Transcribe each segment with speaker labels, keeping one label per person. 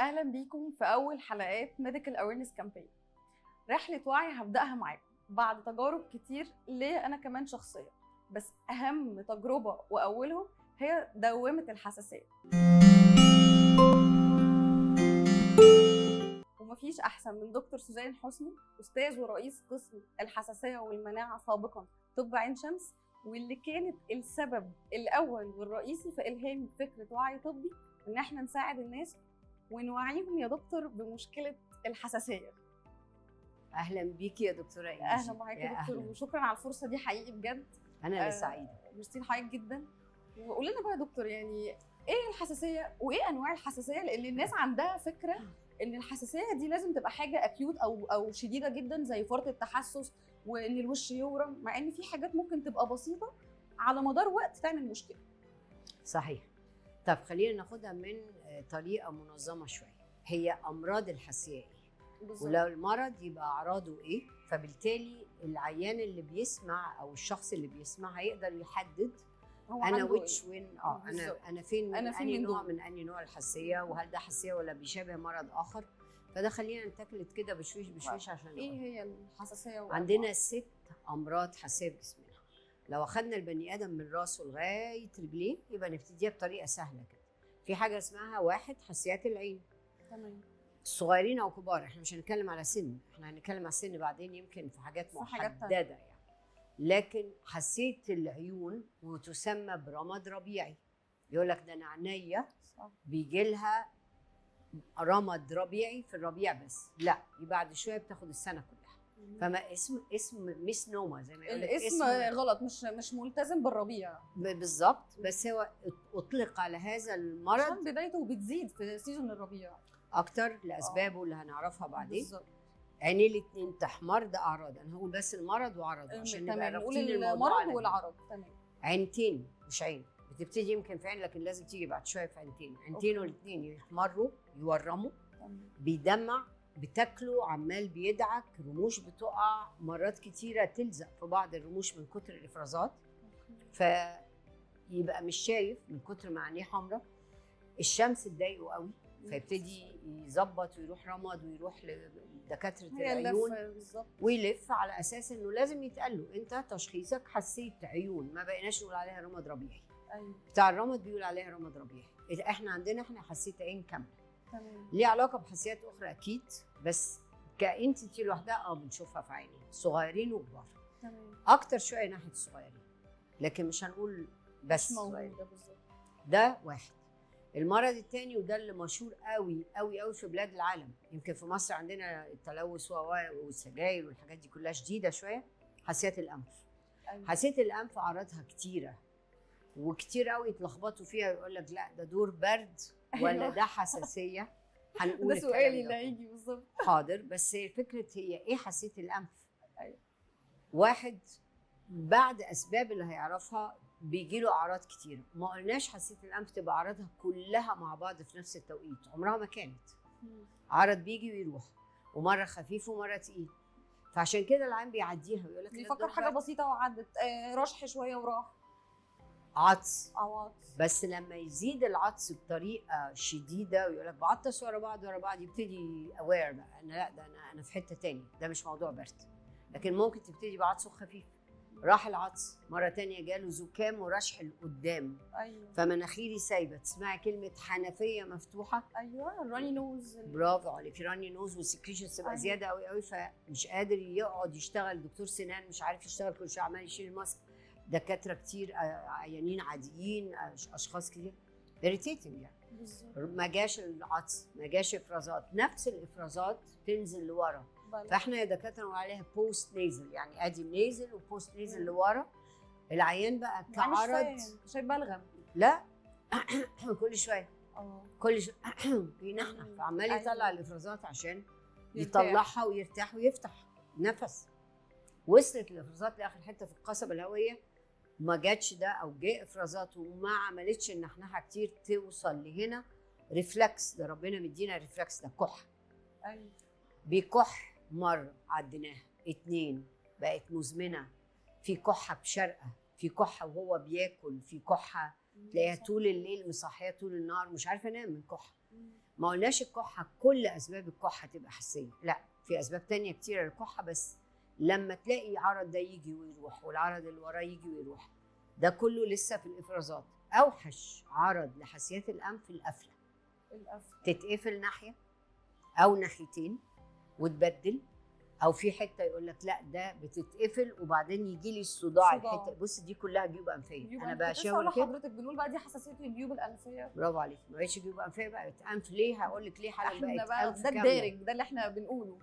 Speaker 1: اهلا بيكم في اول حلقات ميديكال اويرنس كامبين. رحله وعي هبداها معاكم بعد تجارب كتير ليا انا كمان شخصيا، بس اهم تجربه واولهم هي دوامه الحساسيه. ومفيش احسن من دكتور سوزان حسني، استاذ ورئيس قسم الحساسيه والمناعه سابقا طب عين شمس، واللي كانت السبب الاول والرئيسي في الهام فكره وعي طبي ان احنا نساعد الناس ونوعيهم يا دكتور بمشكله الحساسيه.
Speaker 2: اهلا بيكي يا دكتوره انجي.
Speaker 1: اهلا بحضرتك يا دكتور، وشكرا على الفرصه دي حقيقي بجد.
Speaker 2: انا اللي سعيده.
Speaker 1: ميرسي لحضرتك جدا. وقول لنا بقى يا دكتور، يعني ايه الحساسيه وايه انواع الحساسيه؟ لان الناس عندها فكره ان الحساسيه دي لازم تبقى حاجه اكيوت او شديده جدا زي فرط التحسس وان الوش يورم، مع ان في حاجات ممكن تبقى بسيطه على مدار وقت تعمل مشكله.
Speaker 2: صحيح. طب خلينا ناخدها من طريقه منظمه شويه. هي امراض الحساسيه ايه؟ ولو المرض يبقى اعراضه ايه؟ فبالتالي العيان اللي بيسمع او الشخص اللي بيسمع هيقدر يحدد انا ويتش وين انا فين من انهي نوع من انهي نوع الحساسيه، وهل ده حساسيه ولا بيشابه مرض اخر. فده خلينا نتكلم كده بشويش بشويش عشان
Speaker 1: ايه هي الحساسيه؟
Speaker 2: عندنا 6 امراض حساسيه في جسمنا. لو اخذنا البني ادم من راسه لغايه رجليه يبقى نبتديها بطريقه سهله كده. في حاجه اسمها 1 حساسيات العين.
Speaker 1: تمام.
Speaker 2: الصغيرين او كبار، احنا مش هنتكلم على سن، احنا هنتكلم على السن بعدين يمكن في حاجات محدده يعني. لكن حساسيه العيون وتسمى برمد ربيعي. يقول لك ده انا عينيا بيجي لها رمد ربيعي في الربيع بس، لا بعد شويه بتاخد السنه كلها. فما اسم ميسنوما زي ما يقول لك،
Speaker 1: الاسم غلط، مش ملتزم بالربيع
Speaker 2: بالظبط، بس هو اطلق على هذا المرض
Speaker 1: عشان بدايته بتزيد في سيزون الربيع
Speaker 2: اكتر لاسبابه اللي هنعرفها بعدين. عينيه الاثنين تحمر، ده اعراض. انا هقول بس المرض وعرضه عشان نبقى رابطين الموضوع.
Speaker 1: المرض والعرض. تمام.
Speaker 2: عينتين مش عين، بتبتدي يمكن في عين لكن لازم تيجي بعد شويه في عينتين والاثنين يحمروا يورموا. بيدمع، بتاكله عمال بيدعك، رموش بتقع، مرات كتيره تلزق في بعض الرموش من كتر الافرازات، فيبقى مش شايف من كتر ما عينيه حمراء. الشمس تضايقه قوي فيبتدي يظبط ويروح رمد ويروح لدكاتره العيون ويلف على اساس انه لازم يتقال له انت تشخيصك حساسيه عيون، ما بقيناش نقول عليها رمد ربيعي.
Speaker 1: ايوه
Speaker 2: بتاع الرمد بيقول عليها رمد ربيعي. احنا عندنا حساسيه عين كامله.
Speaker 1: تمام.
Speaker 2: ليه علاقه بحساسيات اخرى اكيد، بس كانتيتي لوحدها بنشوفها في عينين صغيرين وكبار.
Speaker 1: تمام.
Speaker 2: اكتر شويه ناحيه الصغيرين لكن مش هنقول بس
Speaker 1: صغيرين.
Speaker 2: ده 1. المرض الثاني وده اللي مشهور قوي قوي قوي في بلاد العالم، يمكن في مصر عندنا التلوث والسجاير والحاجات دي كلها شديده شويه، حساسيه الانف.
Speaker 1: أيوة.
Speaker 2: حساسيه الانف اعراضها كتيره وكتير قوي يتلخبطوا فيها، يقول لك لا ده دور برد ولا ده حساسيه. هنقول
Speaker 1: ده سؤالي اللي هيجي بالظبط.
Speaker 2: حاضر، بس فكره هي ايه حساسيه الانف؟
Speaker 1: أيوة.
Speaker 2: 1 بعد اسباب اللي هيعرفها بيجي له اعراض كتيره. ما قلناش حساسيه الانف تبقى اعراضها كلها مع بعض في نفس التوقيت، عمرها ما كانت. عرض بيجي ويروح، ومره خفيف ومره تقيل، فعشان كده العين بيعديها ويقول لك
Speaker 1: بيفكر حاجه بسيطه وعدت، رشح شويه وراح.
Speaker 2: عطس.
Speaker 1: بس
Speaker 2: لما يزيد العطس بطريقه شديده ويقول لك بعطس ورا بعض يبتدي اوير بقى انا لا ده انا في حته تاني، ده مش موضوع برد. لكن ممكن تبتدي بعطس خفيف، راح العطس، مرة تانية جاله زكام ورشح لقدام.
Speaker 1: أيوة.
Speaker 2: فمناخيري سايبة، تسمعي كلمة حنفية مفتوحة.
Speaker 1: أيوة. الراني نوز.
Speaker 2: برافو عليكي، راني نوز والسكريشن تبقى
Speaker 1: أيوة.
Speaker 2: زيادة قوي قوي، فمش قادر يقعد يشتغل. دكتور سنان مش عارف يشتغل، كل شوية عمال يشيل الماسك. دكاترة كتير، عيانين عاديين، أشخاص كتير irritating يعني.
Speaker 1: بالظبط.
Speaker 2: ما جاش العطس، ما جاش إفرازات، نفس الإفرازات تنزل لورا. فاحنا يا دكاتره نقول عليها بوست نيزل، يعني ادي نيزل وبوست نيزل لورا. العيان بقى كعرض
Speaker 1: شايف بلغم؟
Speaker 2: لا كل شويه بينحنح، فعمال يطلع الافرازات عشان يطلعها ويرتاح ويفتح نفس. وصلت الافرازات لاخر حته في القصبه الهويه، ما جاتش ده او جاء افرازات وما عملتش النحنحه كتير توصل لهنا. ريفلكس، ده ربنا مدينا ريفلكس، ده كح.
Speaker 1: ايوه.
Speaker 2: بيكح مرة عديناها، 2 بقت مزمنة، في كحة بشرقة، في كحة وهو بياكل، في كحة تلاقيها طول الليل مصحية طول النهار مش عارفة انام من كحة. ما قلناش الكحه كل اسباب الكحه تبقى حساسيه، لا، في اسباب تانية كتيره للكحه، بس لما تلاقي عرض ده يجي ويروح والعرض اللي وراه يجي ويروح، ده كله لسه في الافرازات. اوحش عرض لحساسيات الانف القفله، تتقفل ناحيه او ناحيتين وتبدل، او في حته يقول لك لا ده بتتقفل وبعدين يجي لي الصداع الحته. بص دي كلها جيوب انفيه، انا بشاور كده.
Speaker 1: حضرتك بنقول بقى دي حساسيه الجيوب الانفيه.
Speaker 2: برافو عليك، ما بقتش جيوب انفيه، بقت انف. ليه؟ هقول لك ليه حالا بقت
Speaker 1: بقى
Speaker 2: انف
Speaker 1: ده
Speaker 2: كاملة.
Speaker 1: الدارج ده اللي احنا بنقوله.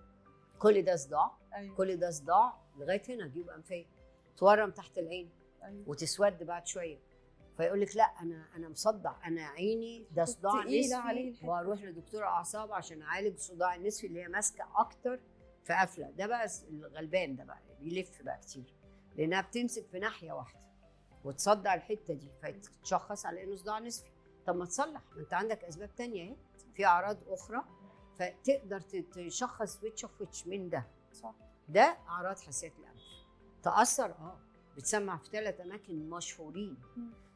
Speaker 2: كل ده صداع.
Speaker 1: أيوة.
Speaker 2: كل ده صداع لغايه هنا جيوب انفيه، تورم تحت العين.
Speaker 1: أيوة.
Speaker 2: وتسود بعد شويه، فيقول لك لا انا مصدع، انا عيني ده صداع نصفي، واروح لدكتور اعصاب عشان اعالج الصداع النصفي اللي هي ماسكه اكتر في قفله. ده بقى الغلبان، ده بقى بيلف بقى كتير، لانها بتمسك في ناحيه واحده وتصدع الحته دي، فتشخص على انه صداع نصفي. طب ما تصلح، ما انت عندك اسباب تانية اهي، في اعراض اخرى، فتقدر تشخص ويتش اوف ويتش من ده.
Speaker 1: صح.
Speaker 2: ده اعراض حساسيه الانف. تاثر بتسمع في 3 اماكن مشهورين.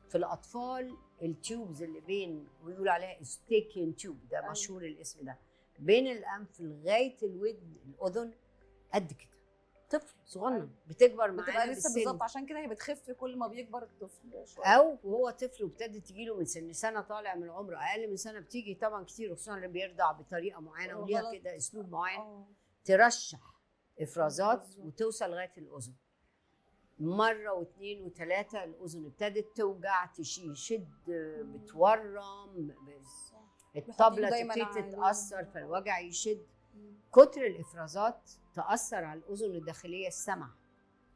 Speaker 2: في الاطفال التيوبز اللي بين، ويقول عليها ستيكين تيوب، ده مشهور الاسم ده، بين الانف لغايه الودن الاذن قد كده، طفل صغنن بتكبر معاه
Speaker 1: بتبقى لسه بالظبط، عشان كده هي بتخف كل ما بيكبر الطفل شويه،
Speaker 2: او وهو طفل وابتدت تجيله من سنه طالع من عمره، اقل من سنه بتيجي طبعا كتير، وخصوصا اللي بيرضع بطريقه معينه وليها كده اسلوب معين. ترشح افرازات وتوصل لغايه الاذن، مرة واثنين وثلاثة الأذن ابتدت توجع، يشد، بتورم، الطبلة تبتدي تتأثر فالوجع يشد. كتر الإفرازات تأثر على الأذن الداخلية، السمع،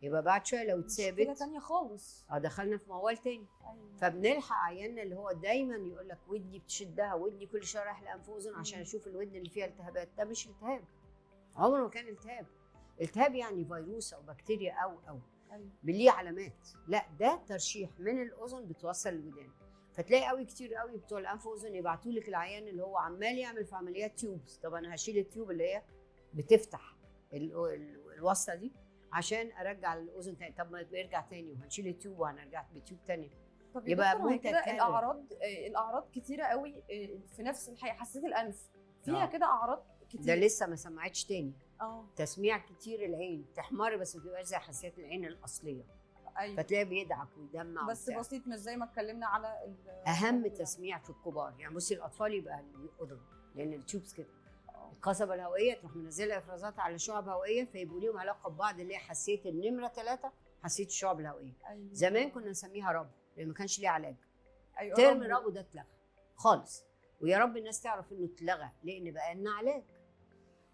Speaker 2: يبقى بعد شوية لو اتثابت
Speaker 1: مشكلة تانية خالص،
Speaker 2: دخلنا في موال تاني. أيوة. فبنلحق عيالنا اللي هو دايما يقول لك ودني بتشدها، ودني كل شوية رايح لأنف أذن عشان أشوف الودن اللي فيها التهابات. ده مش التهاب، عمره ما كان التهاب. التهاب يعني فيروس أو بكتيريا أو ليه علامات، لا ده ترشيح من الاذن بتوصل للودان. فتلاقي قوي كتير قوي بتوع الانف واذن يبعتوا لك العيان اللي هو عمال يعمل في عمليات تيوبس. طب انا هشيل التيوب اللي هي بتفتح الوصله دي عشان ارجع الاذن تاني. طب ما بيرجع تاني، وهنشيل التيوب وهنرجع بتيوب تاني.
Speaker 1: طب يبقى متكرر. الاعراض كتيره قوي في نفس الحقيقه. حساسيه الانف فيها كده اعراض كتير،
Speaker 2: ده لسه ما سمعتش تاني. تسميع كتير، العين تحمر بس ما بتبقاش زي حساسيه العين الاصليه.
Speaker 1: أيوة.
Speaker 2: فتلاقيه بيدعك ويدمع
Speaker 1: بس بسيط، مش زي ما اتكلمنا على
Speaker 2: اهم تسميع في الكبار. يعني بصي الاطفال يبقى الاذن، لان التيوبس كده القصبه الهوائيه تروح منزله افرازات على شعب هوائيه، فيبقوا ليهم علاقه ببعض، اللي هي حساسيه النمره 3، حساسيه الشعب الهوائيه. أيوة. زمان كنا نسميها ربو لان ما كانش ليه علاج. أيوة. ترم ربو ده اتلغى خالص، ويا رب الناس تعرف انه اتلغى لان بقى لنا علاج.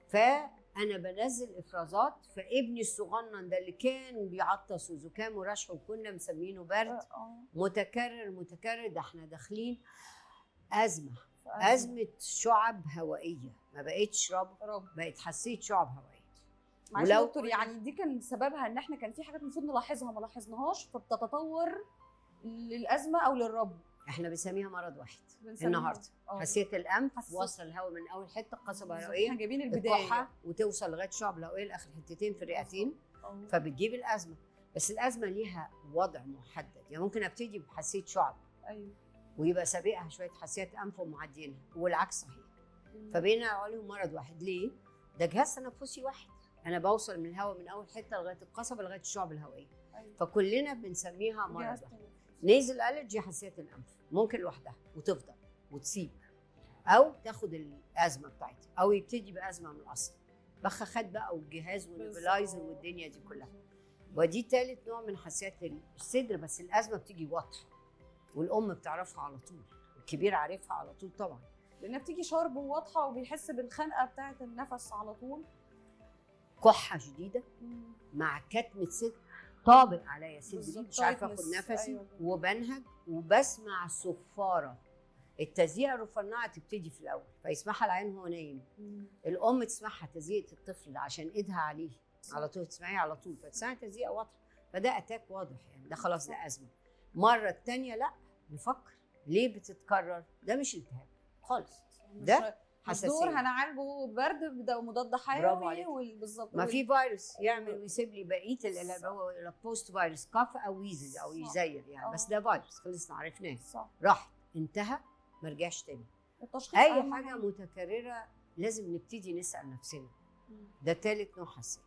Speaker 2: فانا بنزل افرازات، فابني الصغنن ده اللي كان بيعطس وزكام ورشح وكنا مسمينه برد متكرر، ده احنا داخلين ازمه شعب هوائيه، ما بقتش رب، بقت حساسيه شعب هوائيه.
Speaker 1: معلش يا دكتور، يعني دي كان سببها ان احنا كان في حاجات المفروض نلاحظها ما لاحظناهاش، فبتتطور للازمه او للرب.
Speaker 2: احنا بنسميها مرض واحد النهارده، حساسيه الانف، وصل الهواء من اول حته قصبه هوائيه،
Speaker 1: احنا جايبين البدايه،
Speaker 2: وتوصل لغايه شعب الهوائيه لاخر حتتين في الرئتين، فبتجيب الازمه. بس الازمه ليها وضع محدد، يعني ممكن ابتدي بحساسيه شعب، ايوه، ويبقى سابقها شويه حساسيه انف ومعدينها، والعكس صحيح. فبقينا عليهم مرض واحد. ليه؟ ده جهاز تنفسي واحد، انا بوصل من الهواء من اول حته لغايه القصبه لغايه الشعب الهوائيه. فكلنا بنسميها مرض واحد. نيزل الرجي حساسيه الانف ممكن لوحدها وتفضل وتسيب، او تاخد الازمه بتاعتها، او يبتدي بازمه من الاصل، بخاخات بقى والجهاز والنيبلايزر والدنيا دي كلها. ودي ثالث نوع من حساسيات الصدر. بس الازمه بتيجي واضحه والام بتعرفها على طول، الكبير عارفها على طول طبعا،
Speaker 1: لانها بتيجي شارب وواضحه وبيحس بالخنقه بتاعه النفس على طول.
Speaker 2: كحه شديده مع كتمه صدر طابق عليا صدري، مش عارفه اخد نفسي. أيوة. وبنهج وبسمع صفاره. التزييق الرفنعه تبتدي في الاول فيسمعها العين وهو نايم، الام تسمعها تزييق الطفل عشان ايدها عليه على طول، تسمعيه على طول، فتسمعي تزييق واضحه، فده اتاك واضح، يعني ده خلاص ده ازمه. مره الثانيه لا، نفكر ليه بتتكرر، ده مش التهاب خالص، ده حساسيه.
Speaker 1: دور هنعالجه برد مضاد حيوي، بالظبط.
Speaker 2: ما في فيروس يعمل ويسيب لي بقيه اللي هو البوست فيروس، كاف او ويزز او يزير يعني. بس ده فيروس خلصنا عرفناه، راح انتهى ما رجعش تاني.
Speaker 1: التشخيص
Speaker 2: اي
Speaker 1: أهم
Speaker 2: حاجه متكرره لازم نبتدي نسال نفسنا.
Speaker 1: مم.
Speaker 2: ده ثالث نوع حساسيه.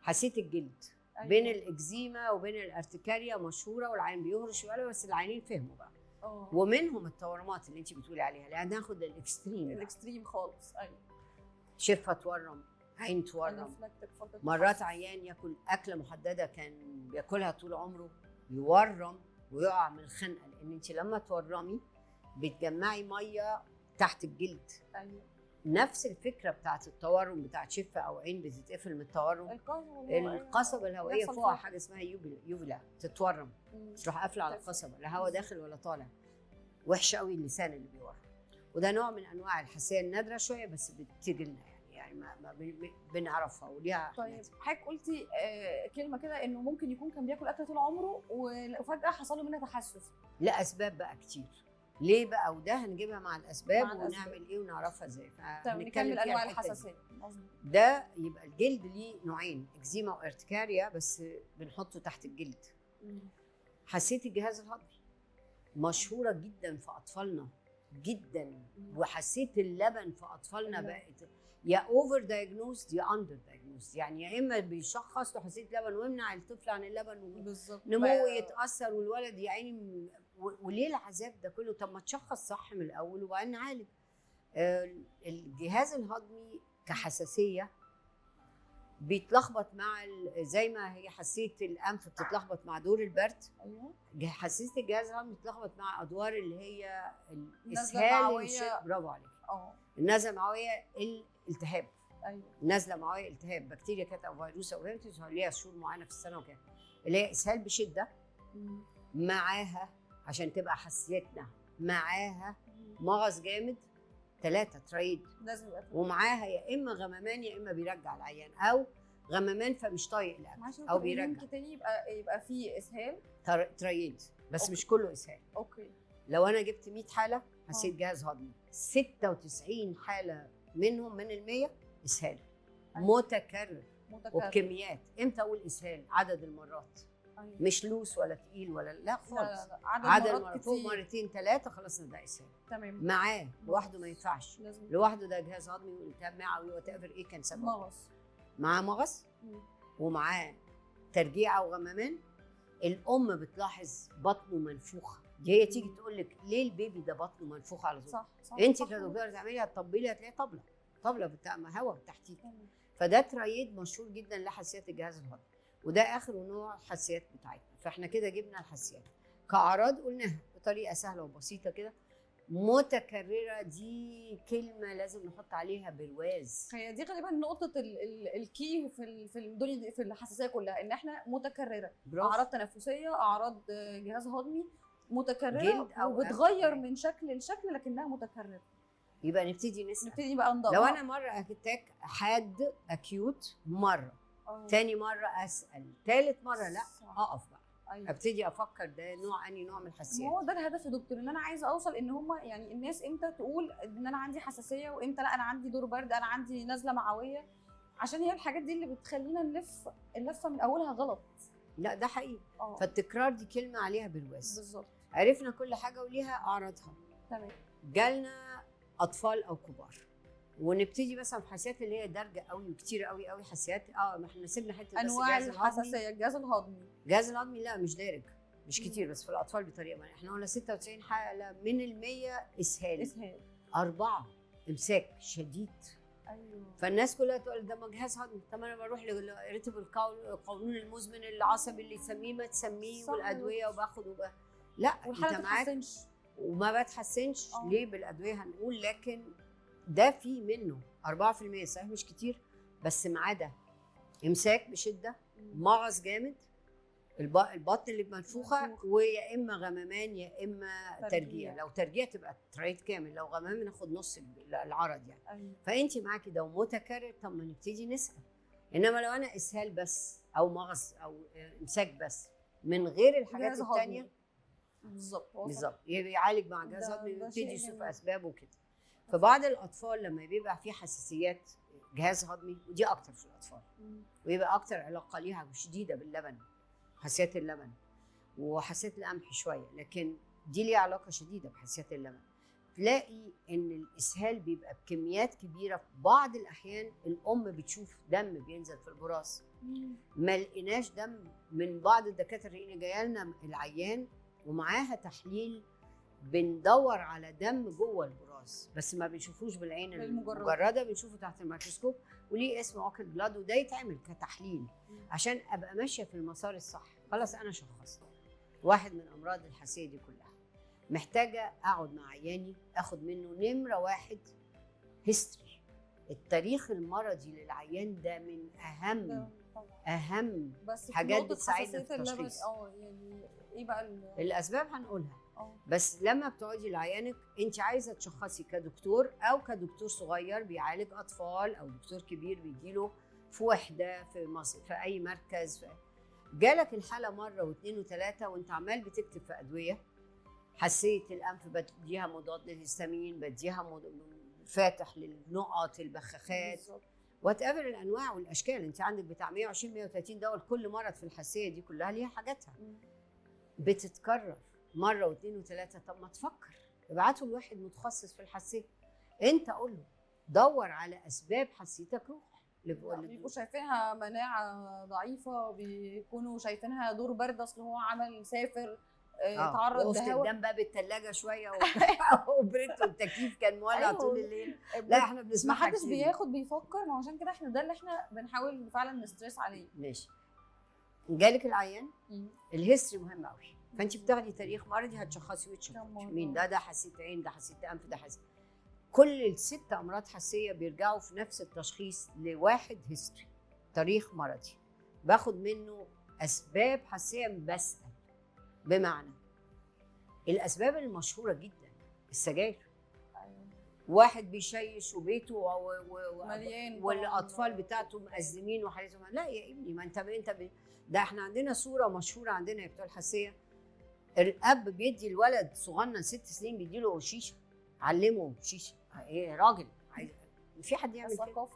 Speaker 2: حساسيه الجلد.
Speaker 1: أيوة.
Speaker 2: بين الاكزيما وبين الارتكاريا مشهوره، والعين بيهرش ويقلب، بس العينين فهموا بقى. ومنهم التورمات اللي انت بتقولي عليها، لان ناخد الاكستريم.
Speaker 1: الاكستريم خالص. ايوه.
Speaker 2: شفه تورم، عين تورم. مرات عيان ياكل اكله محدده كان بياكلها طول عمره يورم ويقع من الخنقه، لان انت لما تورمي بتجمعي ميه تحت الجلد.
Speaker 1: ايوه.
Speaker 2: نفس الفكره بتاعت التورم، بتاعت شفه او عين بتتقفل من التورم. القصبه الهوائيه فوقها حاجه اسمها يوفيلا تتورم، تروح قافله على القصبه، لا هواء داخل ولا طالع. وحش قوي اللسان اللي بيورم. وده نوع من انواع الحساسيه النادره شويه، بس بتيجي لنا يعني ما بنعرفها وليها.
Speaker 1: طيب حضرتك قلتي كلمه كده انه ممكن يكون كان بياكل اكل طول عمره وفجاه حصل له منها تحسس.
Speaker 2: لاسباب بقى كتير. ليه بقى؟ وده هنجيبها مع الاسباب ونعمل ايه ونعرفها ازاي.
Speaker 1: طيب نكمل انواع الحساسيه.
Speaker 2: ده يبقى الجلد ليه نوعين، اكزيما وارتكاريا، بس بنحطه تحت الجلد. حساسيه الجهاز الهضمي مشهوره جدا في اطفالنا جدا. وحساسيه اللبن في اطفالنا بقت يا اوفر دايجنوزد يا اندر دايجنوزد، يعني يا اما بيشخص له حساسيه لبن ويمنع الطفل عن اللبن ونموه يتاثر والولد يا عيني. وليه العذاب ده كله؟ طب ما تشخص صح من الاول وبعدين نعالج. الجهاز الهضمي كحساسيه بيتلخبط مع زي ما هي حساسيه الانف بتتلخبط مع دور البرد.
Speaker 1: ايوه.
Speaker 2: حساسيه الجهاز الهضمي بتتلخبط مع ادوار اللي هي الاسهال. برافو عليك. النزله المعويه الالتهاب.
Speaker 1: ايوه.
Speaker 2: النزله المعويه التهاب، بكتيريا كانت او فيروس او غيره تظهر ليها شهور معينه في السنه وكده، اللي هي اسهال بشده. معاها عشان تبقى حساسيتنا معاها مغص جامد 3 ترايد، ومعاها يا اما غممان يا اما بيرجع العيان، او غممان فمش طايق الاكل او بيرجع.
Speaker 1: ممكن تاني يبقى فيه اسهال
Speaker 2: ترايد بس مش كله اسهال.
Speaker 1: اوكي.
Speaker 2: لو انا جبت 100 حاله حسيت جهاز هضمي، 96 حاله منهم من ال100 اسهال متكرر وبكميات. امتى اقول اسهال؟ عدد المرات. أيوة. مش لوس ولا تقيل ولا لا خالص. لا. عدد المرات فوق مرتين 3 خلاص ده اسهال.
Speaker 1: تمام.
Speaker 2: معاه لوحده ما ينفعش. لوحده ده جهاز هضمي والتهاب معوي وات ايفر ايه كان سببه.
Speaker 1: مغص.
Speaker 2: معاه مغص ومعاه ترجيع وغممان. الام بتلاحظ بطنه منفوخه، دي هي تيجي تقول لك ليه البيبي ده بطنه منفوخ على طول؟
Speaker 1: صح.
Speaker 2: انت كدكتوره تعملي هتطبلي هتلاقي طبله بتاع هواء تحتيك. فده ترايد مشهور جدا لحساسيات الجهاز الهضمي، وده اخر نوع الحساسيات بتاعتنا. فاحنا كده جبنا الحساسيات كاعراض قلناها بطريقه سهله وبسيطه كده. متكرره دي كلمه لازم نحط عليها برواز.
Speaker 1: هي دي غالبا نقطه الكي في الحساسيه كلها، ان احنا متكرره. اعراض تنفسيه، اعراض جهاز هضمي متكرره وبتغير من شكل لشكل لكنها متكرره.
Speaker 2: يبقى نبتدي نسال،
Speaker 1: نبتدي بقى ندور.
Speaker 2: لو انا مره اتاك حاد اكيوت مره، تاني مره اسال، تالت مره لا اقف بقى. أيوة. ابتدي افكر ده نوع اني نوع من الحساسيات.
Speaker 1: هو ده الهدف يا دكتور، ان انا عايزه اوصل ان هم يعني الناس امتى تقول ان انا عندي حساسيه وامتى لا انا عندي دور برد، انا عندي نزله معويه، عشان هي الحاجات دي اللي بتخلينا نلف اللفه من اولها غلط.
Speaker 2: لا ده حقيقي. فالتكرار دي كلمه عليها برواز.
Speaker 1: بالظبط.
Speaker 2: عرفنا كل حاجه وليها اعراضها.
Speaker 1: تمام.
Speaker 2: جالنا اطفال او كبار ونبتدي مثلا في حساسيات اللي هي دارجه قوي وكتير قوي قوي حساسيات. ما احنا سيبنا حته
Speaker 1: انواع الحساسيه. الجهاز الهضمي
Speaker 2: لا مش دارج، مش كتير، بس في الاطفال بطريقه ما. احنا قلنا 96 حاله من ال100 اسهال 4 امساك شديد.
Speaker 1: ايوه.
Speaker 2: فالناس كلها تقول ده ما جهاز هضمي. طب انا بروح لرتب القولون المزمن العصبي اللي يسميه ما تسميه والادويه وباخد لا
Speaker 1: والحاله ما بتتحسنش
Speaker 2: وما بتحسنش. ليه؟ بالادويه هنقول، لكن ده في منه 4% صحيح مش كتير، بس معاه ده امساك بشده، مغص جامد، البطن اللي منفوخه، ويا اما غممان يا اما ترجيع. لو ترجيع تبقى ترايد كامل، لو غمام ناخد نص العرض يعني.
Speaker 1: أيوة.
Speaker 2: فانت معاكي ده ومتكرر، طب ما نبتدي نسال. انما لو انا اسهال بس او مغص او امساك بس من غير الحاجات الثانيه بالظبط يعالج مع جهاز هضمي ويبتدي يشوف اسبابه كده. فبعض الاطفال لما بيبقى في حساسيات جهاز هضمي، ودي اكتر في الاطفال، ويبقى اكتر علاقه ليها شديده باللبن، حساسيات اللبن وحساسيات القمح شويه، لكن دي ليها علاقه شديده بحساسيات اللبن. هتلاقي ان الاسهال بيبقى بكميات كبيره. في بعض الاحيان الام بتشوف دم بينزل في البراز، ما لقيناش دم من بعض الدكاتره اللي جايه لنا العيان ومعاها تحليل بندور على دم جوه البراز، بس ما بنشوفوش بالعين المجرده، بنشوفه تحت الميكروسكوب وليه اسم اوكل بلاد، وده يتعمل كتحليل عشان ابقى ماشيه في المسار الصح. خلاص انا شخصت واحد من امراض الحساسيه دي كلها، محتاجه اقعد مع عياني اخد منه نمره واحد هيستوري. التاريخ المرضي للعيان ده من اهم
Speaker 1: بس
Speaker 2: حاجات بتساعدنا في التشخيص.
Speaker 1: يعني ايه بقى
Speaker 2: الاسباب هنقولها. بس لما بتقعدي لعيانك انت عايزه تشخصي كدكتور او كدكتور صغير بيعالج اطفال او دكتور كبير بيجيله في وحده في مصر في اي مركز، جالك الحاله مره واثنين وثلاثه وانت عمال بتكتب في ادويه، حساسيه الانف بديها مضاد للهستامين، بديها فاتح للنقط البخاخات، وات ايفر الانواع والاشكال. انت عندك بتاع 120 130 دواء لكل مرض في الحساسيه دي كلها ليها حاجاتها. بتتكرر مره واثنين وثلاثه، طب ما تفكر ابعته لواحد متخصص في الحساسيه. انت قول له دور على اسباب حساسيتك، روح
Speaker 1: بيبقوا شايفينها مناعه ضعيفه، بيكونوا شايفينها دور برد اصل هو عمل سافر تعرض
Speaker 2: لهواء قدام باب الثلاجه شويه وبريت والتكييف كان مولع طول الليل. لا احنا بنسمعها
Speaker 1: ما حدش بيفكر، ما عشان كده احنا ده اللي احنا بنحاول فعلا نستريس عليه.
Speaker 2: ماشي. جالك العيان الهيستوري مهم قوي، فانت بتاخدي تاريخ مرضي هتشخصي مين ده حساسيه عين، ده حساسيه انف، ده حساسيه. كل الست امراض حساسيه بيرجعوا في نفس التشخيص لواحد هيستوري، تاريخ مرضي باخد منه اسباب حساسيه. بسال بمعنى الاسباب المشهوره جدا السجاير، واحد بيشيش وبيته
Speaker 1: مليان
Speaker 2: والاطفال بتاعته مأزمين وحالتهم. لا يا ابني، ما انت ده احنا عندنا صوره مشهوره عندنا يا بتوع الحساسيه، الاب بيدي الولد صغنن 6 سنين بيديله شيشه، علمه شيشه. ايه راجل في حد يعمل كده؟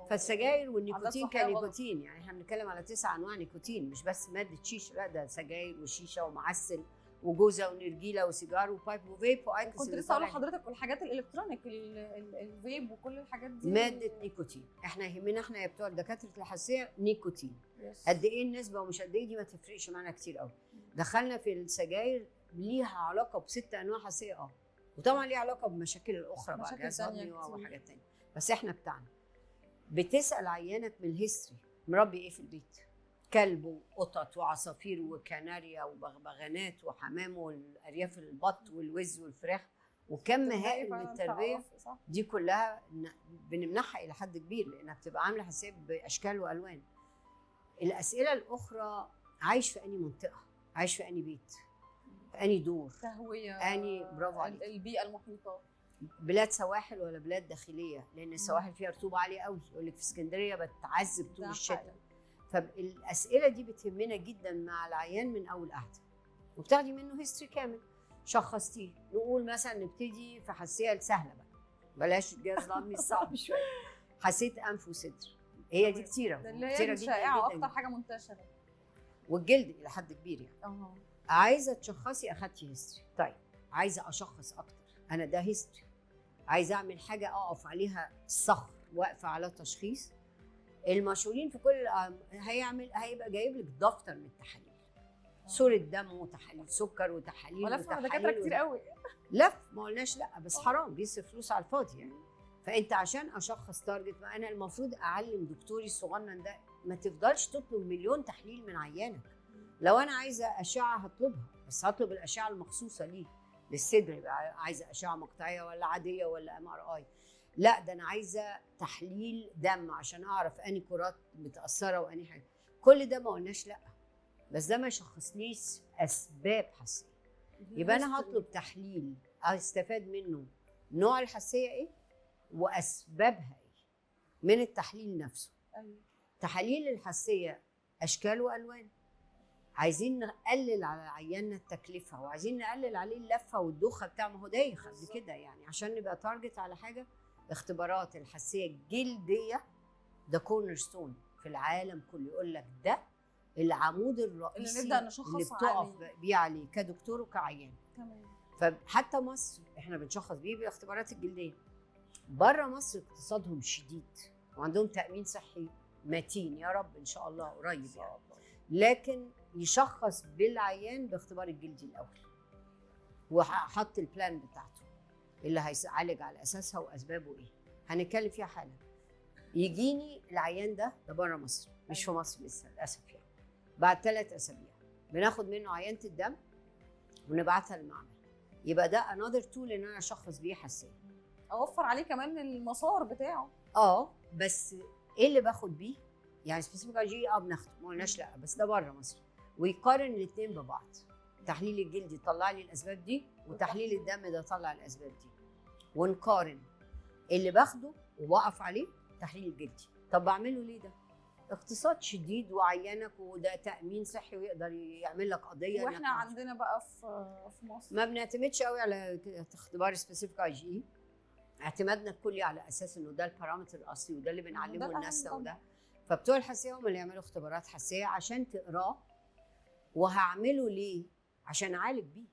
Speaker 2: فالسجاير والنيكوتين كنيكوتين، يعني احنا بنتكلم على 9 انواع نيكوتين، مش بس ماده شيشه، لا ده سجاير وشيشه ومعسل وجوزه ونرجيله وسيجار وبايب وفيب وايكس.
Speaker 1: كنت لسه هقول لحضرتك والحاجات الالكترونيك الفيب وكل الحاجات دي
Speaker 2: ماده نيكوتين. احنا يهمنا احنا يا بتوع دكاتره الحساسيه نيكوتين. قد ايه النسبه ومش قد ايه دي ما تفرقش معانا كتير قوي. دخلنا في السجاير ليها علاقه ب6 انواع حساسيه وطبعا ليها علاقه بمشاكل الاخرى بقى جهاز هضمي وحاجات ثانيه، بس احنا بتاعنا بتسال عيانك من الهيستوري مربي ايه في البيت، كلب وقطط وعصافير وكناريا وبغبغانات وحمام والارياف البط والوز والفراخ وكم هائل من التربيه دي كلها بنمنحها الى حد كبير لانها بتبقى عامله حساب باشكال والوان. الاسئله الاخرى عايش في انهي منطقه، عايش في انهي بيت، في انهي دور،
Speaker 1: تهويه،
Speaker 2: انهي برافو عليك،
Speaker 1: البيئه المحيطه،
Speaker 2: بلاد سواحل ولا بلاد داخليه، لان السواحل فيها رطوبه عاليه قوي، يقول لك في اسكندريه بتعذب طول الشتاء. فالاسئله دي بتهمنا جدا مع العيان من اول قعده، وبتاخدي منه هيستوري كامل شخصتيه. نقول مثلا نبتدي في حساسيه سهله بقى، بلاش الجهاز الهضمي الصعب شويه، حساسيه انف وصدر، هي دي كتيره
Speaker 1: كتيره جدا شائعه واكتر حاجه منتشره،
Speaker 2: والجلد الى حد كبير يعني. عايزه تشخصي اخدتي هيستوري، طيب عايزه اشخص اكتر، انا ده هيستوري، عايزه اعمل حاجه اقف عليها صخر واقفه على تشخيص. المشهورين في كل هيبقى جايب لك دفتر من التحاليل، صوره دم وتحاليل سكر وتحاليل
Speaker 1: ولف على دكاتره كتير قوي.
Speaker 2: لف ما قلناش لا، بس حرام بيصرف فلوس على الفاضي يعني. فانت عشان اشخص تارجت، ما انا المفروض اعلم دكتوري الصغنن ده ما تفضلش تطلب مليون تحليل من عيانك. لو انا عايزه اشعه هطلبها، بس هطلب الاشعه المخصوصه ليه، للصدر يبقى عايزه اشعه مقطعيه ولا عاديه ولا MRI. لا ده انا عايزه تحليل دم عشان اعرف انهي كرات متاثره وانهي حاجه. كل ده ما قلناش لا، بس ده ما يشخصنيش اسباب حساسيه. يبقى انا هطلب تحليل استفاد منه نوع الحساسيه ايه واسبابها ايه من التحليل نفسه. تحاليل الحساسيه اشكال والوان، عايزين نقلل على عيالنا التكلفه وعايزين نقلل عليه اللفه والدوخه بتاع، ما هو دايخ قبل كده يعني، عشان نبقى تارجت على حاجه. اختبارات الحساسيه الجلديه ده كورنر ستون في العالم كله، يقول لك ده العمود الرئيسي
Speaker 1: اللي نبدا نشخص
Speaker 2: اللي بتقف بيه عليه كدكتور وكعيان.
Speaker 1: تمام.
Speaker 2: فحتى مصر احنا بنشخص بيه بالاختبارات الجلديه. بره مصر اقتصادهم شديد وعندهم تامين صحي متين يا رب ان شاء الله قريب يعني. لكن يشخص بالعيان باختبار الجلدي الاول، وحط البلان بتاعته اللي هيعالج على اساسها واسبابه ايه. هنتكلم فيها حالا. يجيني العيان ده بره مصر، مش في مصر لسه للاسف يعني. بعد 3 أسابيع بناخد منه عينه الدم ونبعتها للمعمل. يبقى ده انذر تول ان انا اشخص بيه حساسيه.
Speaker 1: اوفر عليه كمان المسار بتاعه.
Speaker 2: بس ايه اللي باخد بيه؟ يعني سبيسيفيك اي جي بناخده، ما قلناش لا، بس ده بره مصر. ويقارن الاثنين ببعض. تحليل الجلد يطلع لي الاسباب دي، وتحليل الدم ده يطلع الاسباب دي، ونقارن اللي باخده وبقف عليه تحليل الجلدي. طب بعمله ليه ده؟ اقتصاد شديد وعينك، وده تامين صحي ويقدر يعمل لك قضيه.
Speaker 1: واحنا عندنا بقى في مصر
Speaker 2: ما بنعتمدش قوي على اختبار سبيسيفيك اي جي. اعتمادنا الكلي على اساس انه ده البارامتر الاصلي وده اللي بنعلمه للناس وده. فبتوع الحساسيه هم اللي يعملوا اختبارات حساسيه عشان تقراه. وهعمله ليه؟ عشان اعالج بيه.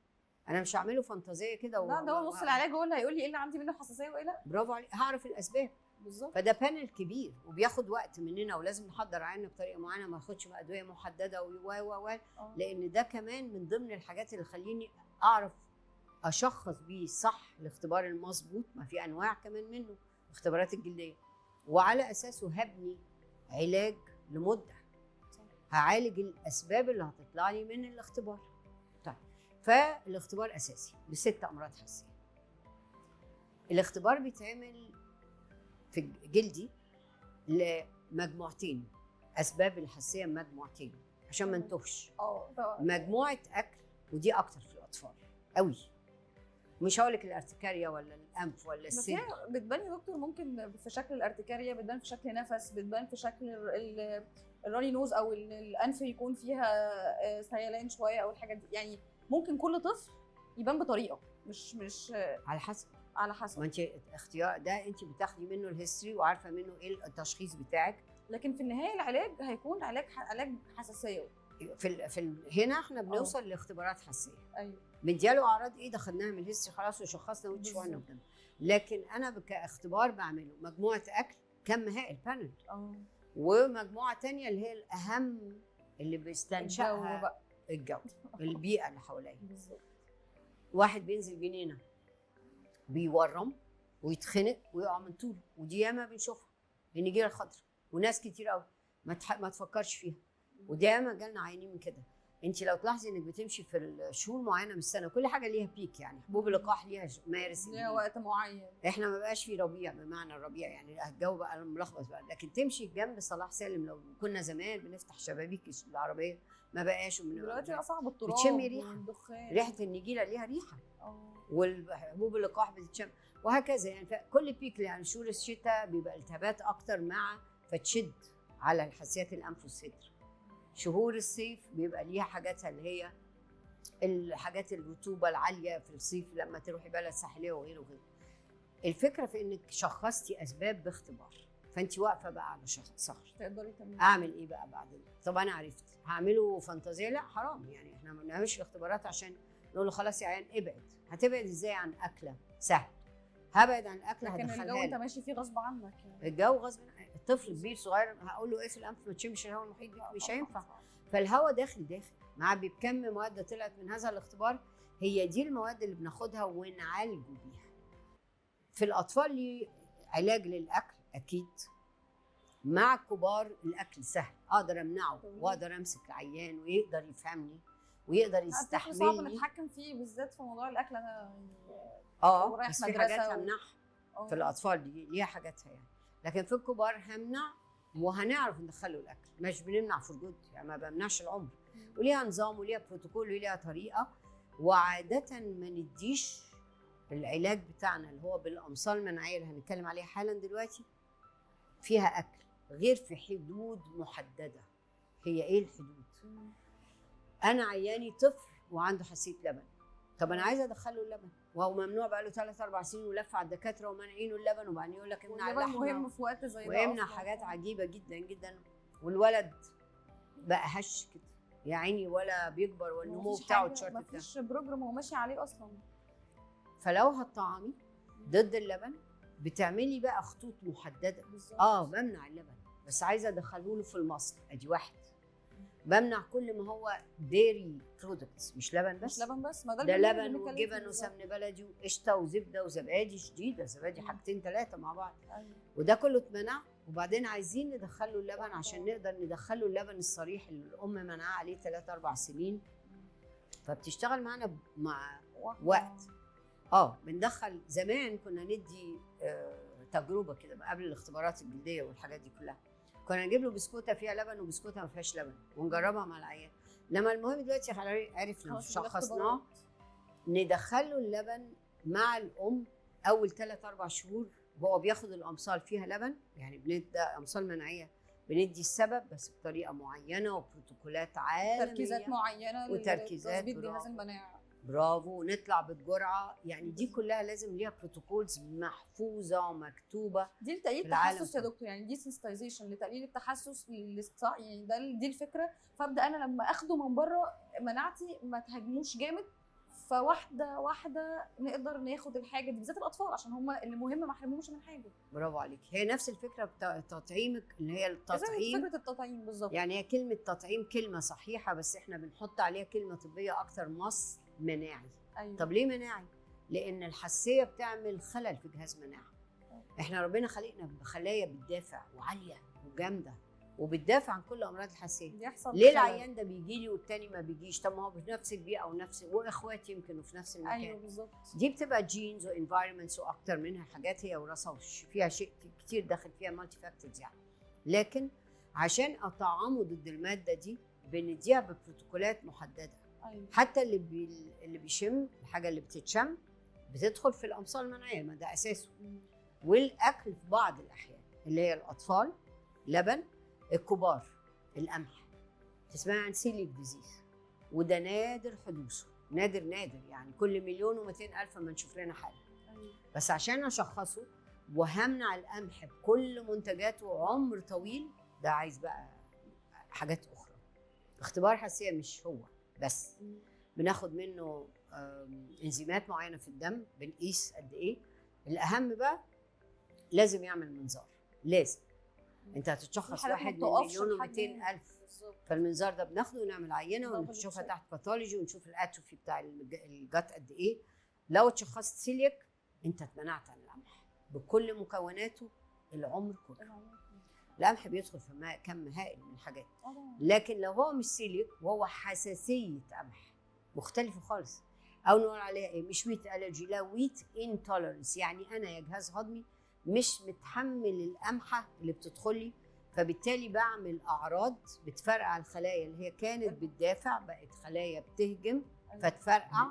Speaker 2: انا مش هعمله فانتازيه كده.
Speaker 1: لا ده هو نص العلاج، هو اللي هيقول لي ايه اللي عندي منه حساسيه وايه لا.
Speaker 2: برافو عليك، هعرف الاسباب
Speaker 1: بالظبط.
Speaker 2: فده بانل كبير وبياخد وقت مننا، ولازم نحضر عيننا بطريقه معينه، ما اخدش ادويه محدده و لان ده كمان من ضمن الحاجات اللي خليني اعرف اشخص بيه صح الاختبار المظبوط. ما في انواع كمان منه اختبارات الجلديه، وعلى اساسه هبني علاج لمده. هعالج الاسباب اللي هتطلع لي من الاختبار. طيب فالاختبار اساسي ل6 امراض حساسيه. الاختبار بيتعمل في جلدي لمجموعتين، اسباب الحساسيه مجموعتين عشان ما نتوهش. مجموعه اكل، ودي اكتر في الاطفال قوي. مش هقول لك الارتكاريا ولا الانف ولا الصدر.
Speaker 1: بس هي بتبان يا دكتور ممكن في شكل الارتكاريا، بتبان في شكل نفس، بتبان في شكل الراني نوز، او الانف يكون فيها سيلان شويه او الحاجات دي. يعني ممكن كل طفل يبان بطريقه مش على حسب.
Speaker 2: ما انت اختيار ده انت بتاخدي منه الهيستوري وعارفه منه ايه التشخيص بتاعك.
Speaker 1: لكن في النهايه العلاج هيكون علاج حساسيه.
Speaker 2: هنا احنا بنوصل لاختبارات حساسيه.
Speaker 1: ايوه.
Speaker 2: بنديله اعراض ايه، دخلناها من الهيستوري خلاص وشخصنا وتشوفنا قدام. لكن انا كاختبار بعمله مجموعه اكل كم هائل بانل. ومجموعه ثانيه اللي هي الاهم اللي بيستنشقها الجو البيئه اللي حواليا. بالظبط. واحد بينزل جنينه بيورم ويتخنق ويقع من طوله، ودي ياما بنشوفها النجيله الخضراء، وناس كتير قوي ما تفكرش فيها. ودي ياما جالنا عيانين من كده. انت لو تلاحظي انك بتمشي في الشهور معينه من السنه، كل حاجه ليها بيك. يعني حبوب اللقاح ليها مارس،
Speaker 1: ليها وقت معين.
Speaker 2: احنا ما بقاش في ربيع بمعنى الربيع، يعني الجو بقى ملخبط بقى. لكن تمشي جنب صلاح سالم، لو كنا زمان بنفتح شبابيك العربيه ما بقاش.
Speaker 1: دلوقتي صعب التراب،
Speaker 2: بتشمي ريحه والدخان. ريحه النجيله ليها ريحه. والحبوب اللقاح بتتشم وهكذا. يعني كل بيك، يعني شهور الشتاء بيبقى التهابات اكتر مع فتشد على الحساسيات الانف والصدر. شهور الصيف بيبقى ليها حاجاتها اللي هي الحاجات الرطوبه العاليه في الصيف لما تروحي بلد ساحليه وغيره وغيره. الفكره في انك شخصتي اسباب باختبار، فانت واقفه بقى على صخر.
Speaker 1: تقدري تعملي.
Speaker 2: اعمل ايه بقى بعدين؟ طب انا عرفت هعمله فانتازيه؟ لا حرام. يعني احنا ما بنعملش الاختبارات عشان نقول له خلاص يا عيان ابعد. هتبعد ازاي عن اكله؟ سهل. هبعد عن الاكله هدخلها.
Speaker 1: لكن الجو انت ماشي فيه غصب عنك. يعني
Speaker 2: الجو غصب عنك. الطفل كبير صغير هقول له ايه في الانف؟ ما تشمش الهواء المحيط بيك، مش هينفع. فالهواء داخل مع بكم مواد طلعت من هذا الاختبار. هي دي المواد اللي بناخدها ونعالجه بيها. في الاطفال لي علاج للاكل اكيد. مع الكبار الاكل سهل، اقدر امنعه واقدر امسك العيان ويقدر يفهمني ويقدر يستحملني.
Speaker 1: صعب نتحكم فيه بالذات في موضوع الاكل. انا
Speaker 2: بس في حاجات همنعها. في الاطفال دي ليها حاجاتها يعني. لكن في الكبار همنع وهنعرف ندخله الاكل. مش بنمنع فور جود، يعني ما بمنعش العمر. وليها نظام وليها بروتوكول وليها طريقه. وعاده ما نديش العلاج بتاعنا اللي هو بالامصال المناعيه اللي هنتكلم عليها حالا دلوقتي فيها اكل غير في حدود محدده. هي ايه الحدود؟ انا عياني طفل وعنده حساسيه لبن. طب انا عايزه ادخله اللبن وهو ممنوع بقاله 3-4 سنين ولف على الدكاتره ومانعينه اللبن، وبعدين يقول لك امنع اللحمه.
Speaker 1: اللبن مهم في وقت زي ده،
Speaker 2: ويمنع حاجات عجيبه جدا جدا. والولد بقى هش كده يا عيني، ولا بيكبر والنمو بتاعه اتشرط.
Speaker 1: مفيش بروجرام هو ماشي عليه اصلا.
Speaker 2: فلو هتطعمي ضد اللبن بتعملي بقى خطوط محدده.
Speaker 1: بالظبط.
Speaker 2: بمنع اللبن بس عايزه ادخله له في المصل، ادي واحد. بمنع كل ما هو ديري برودكتس، مش لبن بس.
Speaker 1: مش لبن بس، ما
Speaker 2: ده
Speaker 1: البرنامج
Speaker 2: لبن
Speaker 1: اللي بنتكلم فيه
Speaker 2: وجبن
Speaker 1: بالظبط.
Speaker 2: وسمن بلدي وقشطه وزبده وزبادي شديده، زبادي حاجتين ثلاثه مع بعض.
Speaker 1: أيوة.
Speaker 2: وده كله اتمنع، وبعدين عايزين ندخله اللبن عشان نقدر ندخله اللبن الصريح اللي الام منعاه عليه 3 4 سنين. فبتشتغل معانا مع وقت. بندخل. زمان كنا ندي تجربه كده قبل الاختبارات الجلديه والحاجات دي كلها، كنا نجيب له بسكوته فيها لبن وبسكوته ما فيهاش لبن ونجربها مع العيان. لما المهم دلوقتي عرفنا شخصناه، ندخله اللبن مع الام اول 3 4 شهور وهو بياخد الامصال فيها لبن، يعني بندي امصال مناعيه، بندي السبب بس بطريقه معينه وبروتوكولات عالميه،
Speaker 1: تركيزات معينه
Speaker 2: وتركيزات.
Speaker 1: لتظبيط جهاز المناعه.
Speaker 2: برافو. ونطلع بالجرعه، يعني دي كلها لازم ليها بروتوكولز محفوظه ومكتوبه.
Speaker 1: دي لتقليل
Speaker 2: العالم
Speaker 1: التحسس يا دكتور، يعني دي سنسيتايزيشن لتقليل التحسس يعني دي الفكره. فابدا انا لما اخده من بره مناعتي ما تهاجموش جامد، فواحده واحده نقدر ناخد الحاجه دي، بالذات الاطفال عشان هم اللي مهم ما احرمهمش من حاجه.
Speaker 2: برافو عليك. هي نفس الفكره بتاع تطعيمك اللي هي التطعيم.
Speaker 1: فكره التطعيم بالظبط.
Speaker 2: يعني هي كلمه تطعيم كلمه صحيحه بس احنا بنحط عليها كلمه طبيه اكتر، مصل مناعي.
Speaker 1: أيوة.
Speaker 2: طب ليه مناعي؟ لان الحساسيه بتعمل خلل في جهاز مناعه. احنا ربنا خلقنا بخلايا بتدافع وعاليه وجامده وبتدافع عن كل امراض الحساسيه. ليه العيان ده بيجي لي والتاني ما بيجيش؟ طب ما هو في نفس البيئه ونفس واخواتي يمكن في نفس المكان.
Speaker 1: ايوه بالظبط.
Speaker 2: دي بتبقى جينز وانفايرمنتس واكتر منها حاجات هي وراثه فيها شيء كتير داخل فيها مالتي فاكتورز يعني. لكن عشان اطعمه ضد الماده دي بنديها ببروتوكولات محدده.
Speaker 1: أيوة.
Speaker 2: حتى اللي بيشم الحاجه اللي بتتشم بتدخل في الامصال المناعيه، ما ده اساسه. والاكل في بعض الاحيان اللي هي الاطفال لبن، الكبار القمح. تسمعي عن سيليك ديزيز، وده نادر حدوثه، نادر يعني كل 1,200,000 ما نشوف لنا حاله. بس عشان اشخصه وهمنع القمح بكل منتجاته عمر طويل، ده عايز بقى حاجات اخرى. اختبار حساسيه مش هو بس، بناخد منه انزيمات معينه في الدم، بنقيس قد ايه. الاهم بقى لازم يعمل منظار، لازم. انت هتتشخص واحد من 1,200,000، فالمنظار ده بناخده ونعمل عينه ونشوفها تحت باثولوجي ونشوف الاتروفي بتاع الجت قد ايه. لو اتشخصت سيليك انت اتمنعت عن القمح بكل مكوناته العمر كله. القمح بيدخل في كم هائل من الحاجات، لكن لو هو مش سيليك وهو حساسيه قمح مختلفه خالص، او نقول عليها ايه، مش ويت الرجي، لا ويت انتولرنس، يعني انا يا جهاز هضمي مش متحمل القمحه اللي بتدخلي، فبالتالي بعمل اعراض بتفرقع الخلايا اللي هي كانت بتدافع، بقت خلايا بتهجم فتفرقع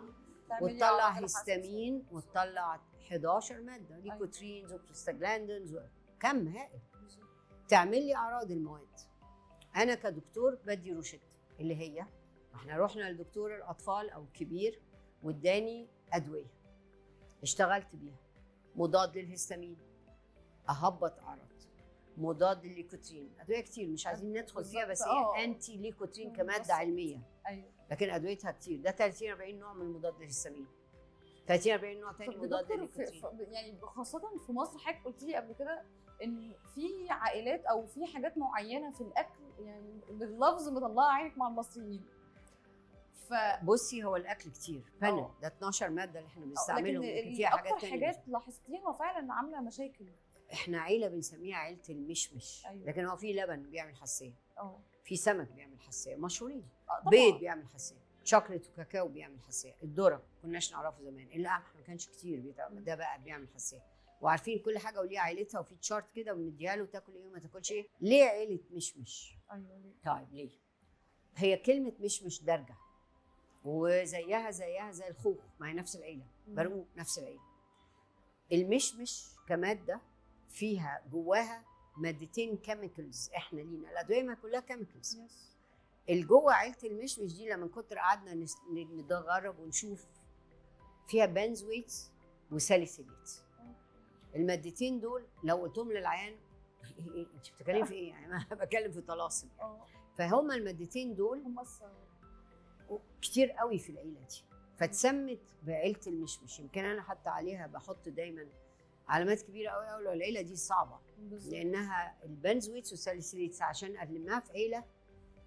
Speaker 2: وتطلع هيستامين وتطلع 11 ماده، ليكوترينز وبروستاجلاندينز وكم هائل تعمل لي اعراض المواد. انا كدكتور بدي روشته اللي هي، احنا رحنا لدكتور الاطفال او الكبير واداني ادويه اشتغلت بيها، مضاد للهستامين، اهبط اعراض، مضاد للليكوترين، ادويه كتير مش عايزين ندخل فيها بس هي انتي ليكوترين كماده علميه.
Speaker 1: ايوه.
Speaker 2: لكن ادويتها كتير، ده 30 40 نوع من المضاد للهستامين، 30 40 نوع تاني مضاد للليكوترين.
Speaker 1: يعني خاصه في مصر، حضرتك قلت لي قبل كده ان في عائلات او في حاجات معينه في الاكل يعني باللفظ مطلعه عينك مع المصريين.
Speaker 2: بصي هو الاكل كتير فعلا، ده 12 ماده اللي احنا بنستعملهم، لكن فيها حاجات تانية.
Speaker 1: اكتر حاجات لاحظتيها فعلا عامله مشاكل.
Speaker 2: احنا عيله بنسميها عيله المشمش.
Speaker 1: أيوة.
Speaker 2: لكن هو في لبن بيعمل حساسيه، في سمك بيعمل حساسيه مشهورين،
Speaker 1: طبعا.
Speaker 2: بيض بيعمل حساسيه، شوكليت وكاكاو بيعمل حساسيه، الذره كناش نعرفه زمان، القمح ما كانش كتير ده بقى بيعمل حساسيه. وعارفين كل حاجه وليها عيلتها، وفي تشارت كده ونديها له تاكل ايه وما تاكلش ايه. ليه عيله مشمش؟
Speaker 1: ايوه ليه؟
Speaker 2: طيب ليه؟ هي كلمه مشمش دارجه وزيها زي الخوخ، ما هي نفس العيله، برقوق نفس العيله. المشمش كماده فيها جواها مادتين كيميكالز، احنا لينا الادويه ما كلها كيميكالز. الجوه عيله المشمش دي لما كتر قعدنا نجرب ونشوف فيها بنزويتس وساليسيليت. المادتين دول لو قلتهم للعيان انت بتتكلمي في ايه؟ يعني انا بتكلم في طلاسم. فهم المادتين دول هم كتير قوي في العيله دي، فتسمت بعيله المشمش. يمكن انا حتى عليها بحط دايما علامات كبيره قوي قوي. العيله دي صعبه لانها البنزويتس والساليسيليتس عشان ألمها في عيله.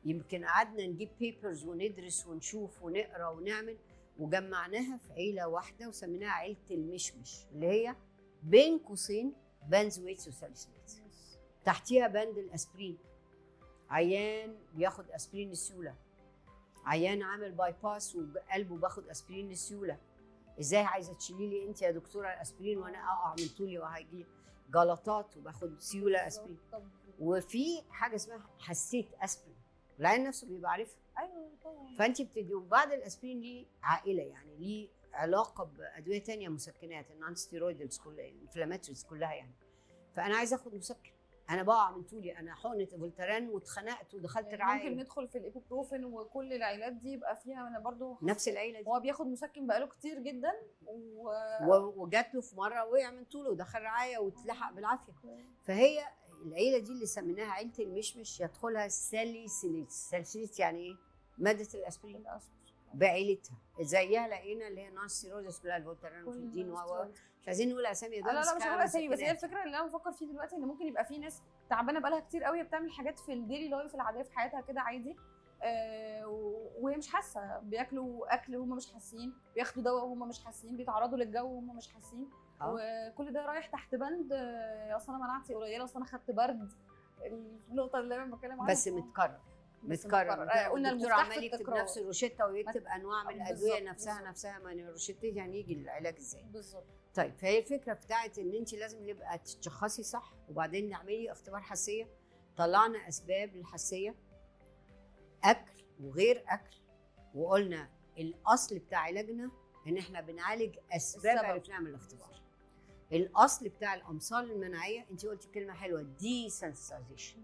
Speaker 2: يمكن قعدنا نجيب بيبرز وندرس ونشوف ونقرا ونعمل، وجمعناها في عيله واحده وسميناها عيله المشمش، اللي هي بين قوسين بنزويتس وساليسيليتس. تحتيها بند الاسبرين، عيان بياخد اسبرين للسيوله، عيان عامل باي باس وقلبه باخد اسبرين للسيوله. ازاي عايزه تشيلي لي انت يا دكتوره الاسبرين وانا اقع من طولي وهيجي جلطات وباخد سيوله اسبرين؟ وفي حاجه اسمها حساسيه اسبرين، العيان نفسه بيبقى عارفها.
Speaker 1: ايوه طبعا.
Speaker 2: فانت بتدي، وبعد الاسبرين ليه عائله، يعني ليه علاقه بادويه ثانيه مسكنات، النون ستيرويدز كلها، الانفلاماتوريز كلها يعني. فانا عايزه اخد مسكن، انا بقع من طولي، انا حقنه فولتاران واتخنقت ودخلت
Speaker 1: يعني
Speaker 2: رعايه.
Speaker 1: ممكن ندخل في الايبوبروفين وكل العيلات دي يبقى فيها انا برضو
Speaker 2: نفس العيله دي
Speaker 1: هو بياخد مسكن بقاله كتير جدا
Speaker 2: وجات له في مره وقع من طوله ودخل رعايه واتلحق بالعافيه. فهي العيله دي اللي سميناها عيله المشمش، يدخلها الساليسيليتس. الساليسيليتس يعني ايه؟ ماده الاسبرين بعيلتها. زيها لقينا اللي هي نون ستيرويدز كلها، الفولتاران وفيدين مش عايزين نقول اسامي دول.
Speaker 1: لا مش هقول اسامي، بس هي الفكره اللي انا بفكر فيه دلوقتي ان ممكن يبقى في ناس تعبانه بقالها كتير قوي بتعمل حاجات في الديلي لايف العاديه في حياتها كده عادي، وهي مش حاسه، بياكلوا اكل وهم مش حاسين، بياخدوا دواء وهم مش حاسين، بيتعرضوا للجو وهم مش حاسين، وكل ده رايح تحت بند اصل انا مناعتي قليله، اصل انا خدت برد، النقطه اللي انا بتكلم عنها.
Speaker 2: بس متكرر.
Speaker 1: قلنا
Speaker 2: الدكتور عمال يكتب نفس الروشته ويكتب انواع من الادويه نفسها ما الروشته يعني يجي العلاج ازاي
Speaker 1: بالظبط.
Speaker 2: طيب، فهي الفكره بتاعت ان انت لازم يبقى تشخصي صح، وبعدين نعملي اختبار حساسيه. طلعنا اسباب للحساسيه، اكل وغير اكل، وقلنا الاصل بتاع علاجنا ان احنا بنعالج اسباب عرفناها من الاختبار. الاصل بتاع الامصال المناعيه، انت قلتي كلمه حلوه، دي سنسيتايزيشن.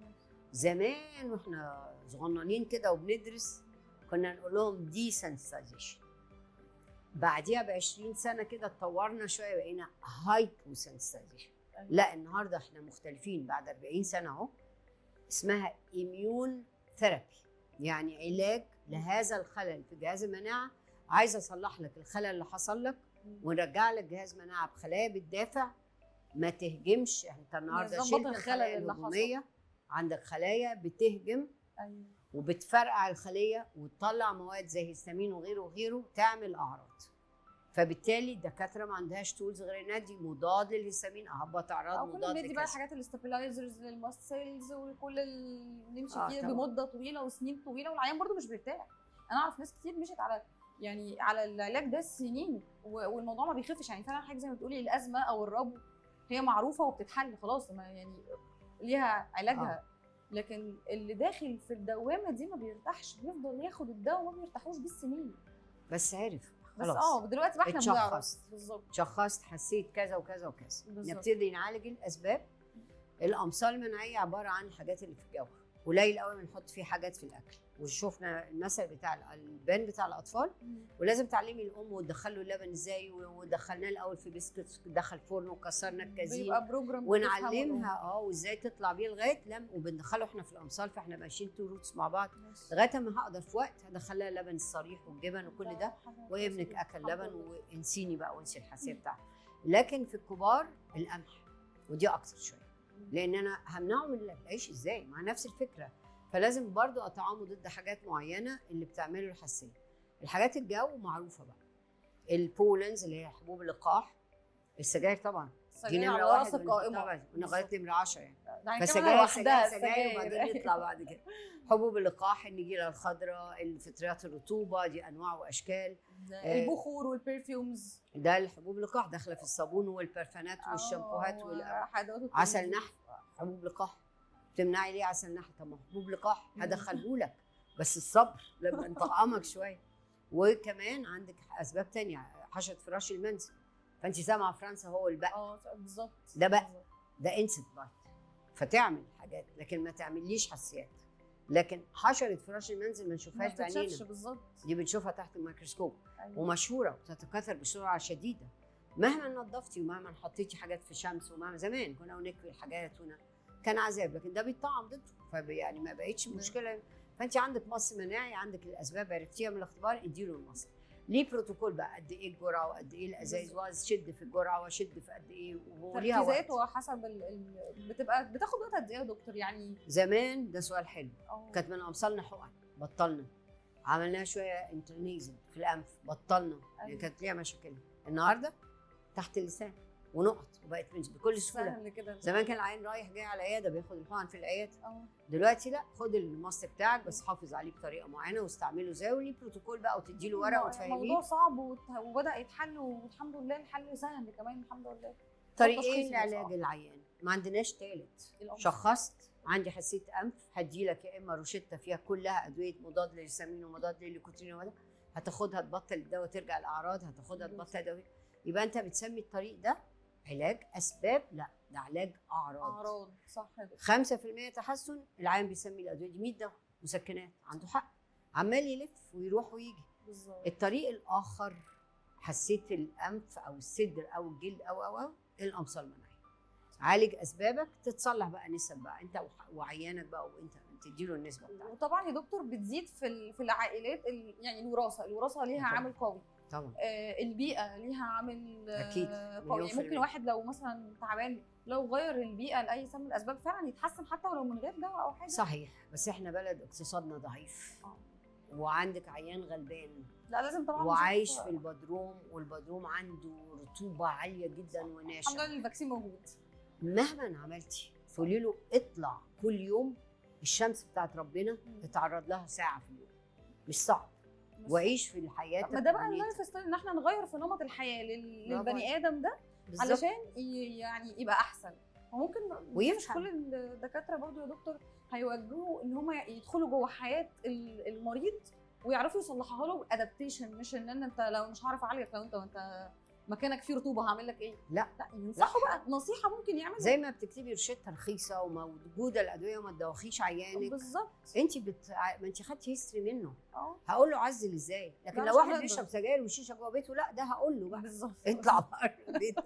Speaker 2: زمان واحنا صغننين كده وبندرس كنا نقول لهم دي سنسيتايزيشن. بعديها ب 20 سنه كده اتطورنا شويه بقينا هايبو سنسيتايزيشن. لا النهارده احنا مختلفين بعد 40 سنه اهو، اسمها اميون ثيرابي، يعني علاج لهذا الخلل في جهاز المناعه. عايزه اصلح لك الخلل اللي حصل لك ونرجع لك جهاز مناعه بخلايا بتدافع، ما تهجمش. انت النهارده شلت الخلايا الهجوميه، عندك خلايا بتهجم وبتفرقع الخليه وتطلع مواد زي هيستامين وغيره وغيره تعمل اعراض. فبالتالي الدكاتره ما عندهاش تولز غير انها دي مضاد للهيستامين، اهبط اعراض مضاد
Speaker 1: للكذا. بقى الحاجات الاستابلايزرز للماست سيلز وكل اللي نمشي فيه بمده طويله وسنين طويله، والعيان برضو مش بيرتاح. انا اعرف ناس كتير مشت على العلاج ده سنين والموضوع ما بيخفش. يعني فعلا حاجه زي ما بتقولي الازمه او الربو هي معروفه وبتتحل خلاص، يعني ليها علاجها. لكن اللي داخل في الدوامه دي ما بيرتاحش، بيفضل ياخد الدواء وما بيرتاحوش بالسنين.
Speaker 2: بس عارف
Speaker 1: خلاص دلوقتي بقى احنا بنعرف
Speaker 2: بالظبط، شخصت حسيت كذا وكذا وكذا، نبتدي نعالج الاسباب. الامصال المناعيه عباره عن الحاجات اللي في الجو، قليل قوي بنحط فيه حاجات في الاكل. وشوفنا المثل بتاع البان بتاع الاطفال، ولازم تعلمي الام وتدخله اللبن ازاي، ودخلناه الاول في بسكوت، دخل فرن وكسرنا الكازين ونعلمها وازاي تطلع بيه لغايه لما، وبندخله احنا في الامصال. فاحنا ماشيين تو روتس مع بعض لغايه ما هقدر في وقت هدخلها اللبن الصريح والجبن وكل ده، وابنك اكل لبن وانسيني بقى وانسي الحساسيه بتاعته. لكن في الكبار القمح، ودي اكتر شويه، لان انا همنعه من العيش ازاي؟ مع نفس الفكره. فلازم برضو اطعمه ضد حاجات معينه اللي بتعمله الحساسيه. الحاجات الجو معروفه بقى، البولنز اللي هي حبوب اللقاح، السجاير طبعا دي نمره واحد طبعا لغايه نمره 10 يعني. فسجاير وبعدين يطلع بعد كده حبوب اللقاح، النجيله الخضراء، الفطريات الرطوبه، دي انواع واشكال.
Speaker 1: البخور والبرفيومز،
Speaker 2: ده الحبوب اللقاح داخله في الصابون والبرفانات والشامبوهات عسل نحل، حبوب لقاح. تمنعي ليه عسل نحل؟ طب ما حبوب لقاح هدخله لك، بس الصبر لما نطعمك شويه. وكمان عندك اسباب تانية، حشره فراش المنزل، فانت سامعه فرنسا هو البق
Speaker 1: بالظبط،
Speaker 2: ده بق، ده انسنت بايت، فتعمل حاجات لكن ما تعمليش حساسيات. لكن حشره فراش المنزل ما نشوفهاش بعينينا
Speaker 1: بالظبط،
Speaker 2: دي بنشوفها تحت الميكروسكوب. ومشهوره وتتكاثر بسرعه شديده مهما نظفتي ومهما حطيتي حاجات في شمس، ومهما زمان كنا نكوي الحاجات كان عذاب، لكن ده بيتطعم ضده، فيعني ما بقتش مشكله. فانت عندك مص مناعي، عندك الاسباب عرفتيها من الاختبار، اديله المص. ليه بروتوكول بقى، قد ايه الجرعه وقد ايه الازايز، واشد في الجرعه واشد في قد ايه، وليها وقت.
Speaker 1: تركيزات وحسب بتبقى بتاخد وقت قد ايه يا دكتور يعني؟
Speaker 2: زمان ده سؤال حلو.
Speaker 1: أو
Speaker 2: كانت من امثالنا حقن، بطلنا. عملناها شويه انترنيزل في الانف، بطلنا، يعني كانت ليها مشاكلها. النهارده تحت اللسان ونقط، وبقت بكل سهوله.
Speaker 1: سهل كده.
Speaker 2: زمان كان العيان رايح جاي على العياده بياخد الحقن في العياده،
Speaker 1: أو
Speaker 2: دلوقتي لا، خد المص بتاعك بس حافظ عليه بطريقه معينه واستعمله زي وليه بروتوكول بقى، وتدي له ورقه وتفهميه.
Speaker 1: الموضوع صعب وبدا يتحل، والحمد لله الحل سهل كمان الحمد لله.
Speaker 2: طريقين لعلاج العيان، ما عندناش تالت. شخصت عندي حساسيه انف، هدي لك يا اما روشته فيها كلها ادويه مضاد للهستامين ومضاد للنيكوتين، هتاخدها تبطل الدواء ترجع الاعراض، هتاخدها تبطل الدواء. يبقى انت بتسمي الطريق ده علاج اسباب؟ لا، ده علاج اعراض.
Speaker 1: صح.
Speaker 2: 5% تحسن، العيان بيسمي الادويه دي 100 دواء مسكنات، عنده حق، عمال يلف ويروح ويجي.
Speaker 1: بالظبط.
Speaker 2: الطريق الاخر حسيت الانف او الصدر او الجلد او الامصال المناعيه. عالج اسبابك، تتصلح بقى نسب بقى انت وعيانك بقى، وانت تديله النسبه بتاعتك.
Speaker 1: وطبعا يا دكتور بتزيد في العائلات يعني الوراثه ليها
Speaker 2: طبعا.
Speaker 1: عامل قوي
Speaker 2: طبعا.
Speaker 1: البيئه ليها عامل
Speaker 2: اكيد
Speaker 1: قوي. يعني ممكن واحد لو مثلا تعبان، لو غير البيئه لاي سبب من الاسباب فعلا يتحسن حتى ولو من غير دواء او حاجه.
Speaker 2: صحيح، بس احنا بلد اقتصادنا ضعيف. وعندك عيان غلبان،
Speaker 1: لا لازم طبعا،
Speaker 2: وعايش في البدروم، والبدروم عنده رطوبه عاليه جدا وناشفه.
Speaker 1: الحمد لله الفاكسين موجود.
Speaker 2: مهما عملتي تقولي له اطلع كل يوم الشمس بتاعت ربنا اتعرض لها ساعه في اليوم، مش صعب، وعيش في الحياه.
Speaker 1: ما ده بقى اللايف ستايل، ان احنا نغير في نمط الحياه للبني ادم ده بالزبط. علشان يعني يبقى احسن. وممكن مش كل الدكاتره برضو يا دكتور هيوجهوا ان هم يدخلوا جوه حياه المريض ويعرفوا يصلحوها له ادابتيشن، مش ان انت لو مش هعرف اعالجك، لو انت مكانك فيه رطوبه هعمل لك ايه؟
Speaker 2: لا
Speaker 1: ينصحوا بقى نصيحه ممكن يعملها.
Speaker 2: زي ما بتكتبي روشته رخيصه وموجوده الادويه وما تدوخيش عيانك
Speaker 1: بالظبط.
Speaker 2: انت ما انت خدتي هيستوري منه. هقول له عزل ازاي، لكن لو واحد بيشرب سجاير وشيشه جوه بيته، لا ده هقول له بقى
Speaker 1: بالظبط
Speaker 2: اطلع بره البيت.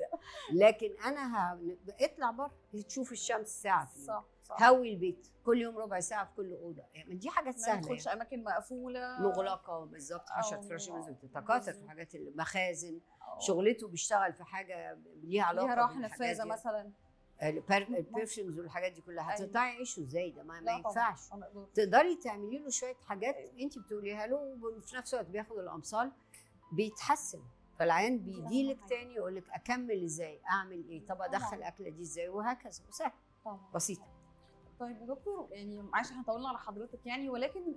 Speaker 2: لكن انا اطلع بره تشوف الشمس ساعه فيه.
Speaker 1: صح.
Speaker 2: هوي البيت كل يوم ربع ساعه في كل اوضه، يعني دي حاجات سهله.
Speaker 1: ما تدخلش اماكن مقفوله
Speaker 2: مغلقه، بالظبط. حشره فراشة بتتكاثر في حاجات المخازن، شغلته بيشتغل في حاجه ليها علاقه
Speaker 1: ليها راحه نفاذه مثلا،
Speaker 2: البرفيومز والحاجات دي كلها. هتقطعي عيشه ازاي ده؟ ما ينفعش.
Speaker 1: طبعا.
Speaker 2: تقدري تعملي له شويه حاجات انت بتقوليها له، وفي نفس الوقت بياخد الامصال بيتحسن. فالعيان بيجي لك تاني يقول لك اكمل ازاي، اعمل ايه، طب ادخل الاكله دي ازاي، وهكذا. وسهل بسيطه.
Speaker 1: طيب يا دكتور، يعني معلش احنا طولنا على حضرتك يعني، ولكن